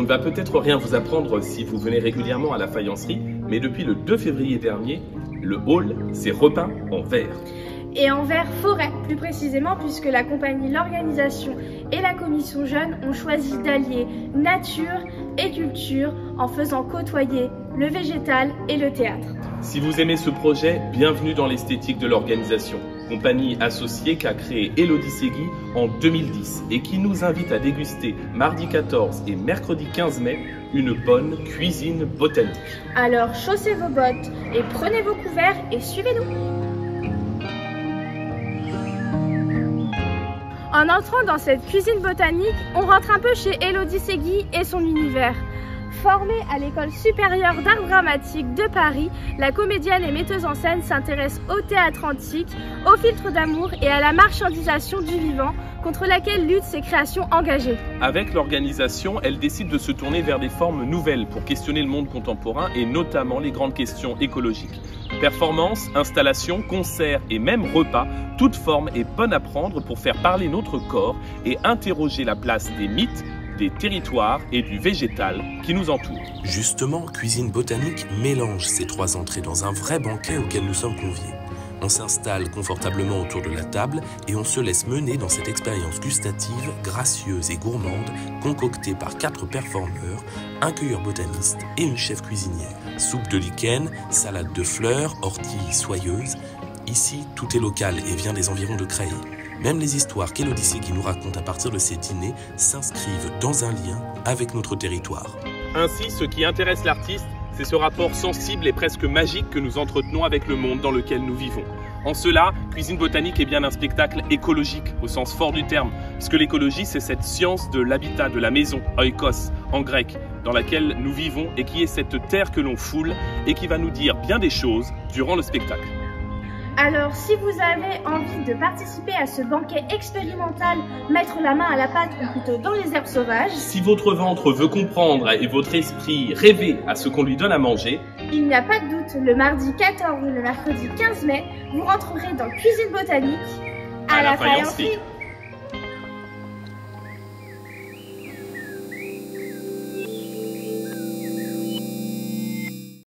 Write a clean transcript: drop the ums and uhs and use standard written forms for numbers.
ne va peut-être rien vous apprendre si vous venez régulièrement à la faïencerie, mais depuis le 2 février dernier, le hall s'est repeint en vert. Et en vert forêt, plus précisément, puisque la compagnie, l'organisation et la commission jeune ont choisi d'allier nature et culture en faisant côtoyer le végétal et le théâtre. Si vous aimez ce projet, bienvenue dans l'esthétique de l'organisation, compagnie associée qu'a créée Élodie Segui en 2010 et qui nous invite à déguster mardi 14 et mercredi 15 mai une bonne cuisine botanique. Alors chaussez vos bottes et prenez vos couverts et suivez-nous. En entrant dans cette cuisine botanique, on rentre un peu chez Élodie Segui et son univers. Formée à l'École supérieure d'art dramatique de Paris, la comédienne et metteuse en scène s'intéresse au théâtre antique, au filtre d'amour et à la marchandisation du vivant, contre laquelle luttent ses créations engagées. Avec l'organisation, elle décide de se tourner vers des formes nouvelles pour questionner le monde contemporain et notamment les grandes questions écologiques. Performances, installations, concerts et même repas, toute forme est bonne à prendre pour faire parler notre corps et interroger la place des mythes, des territoires et du végétal qui nous entoure. Justement, Cuisine Botanique mélange ces trois entrées dans un vrai banquet auquel nous sommes conviés. On s'installe confortablement autour de la table et on se laisse mener dans cette expérience gustative, gracieuse et gourmande, concoctée par 4 performeurs, un cueilleur botaniste et une chef cuisinière. Soupe de lichen, salade de fleurs, orties soyeuses. Ici, tout est local et vient des environs de Creil. Même les histoires qu'Élodie Segui nous raconte à partir de ces dîners s'inscrivent dans un lien avec notre territoire. Ainsi, ce qui intéresse l'artiste, c'est ce rapport sensible et presque magique que nous entretenons avec le monde dans lequel nous vivons. En cela, Cuisine Botanique est bien un spectacle écologique, au sens fort du terme, puisque l'écologie, c'est cette science de l'habitat, de la maison, oikos, en grec, dans laquelle nous vivons et qui est cette terre que l'on foule et qui va nous dire bien des choses durant le spectacle. Alors, si vous avez envie de participer à ce banquet expérimental, mettre la main à la pâte ou plutôt dans les herbes sauvages, si votre ventre veut comprendre et votre esprit rêver à ce qu'on lui donne à manger, il n'y a pas de doute, le mardi 14 ou le mercredi 15 mai, vous rentrerez dans Cuisine Botanique à la faïencerie.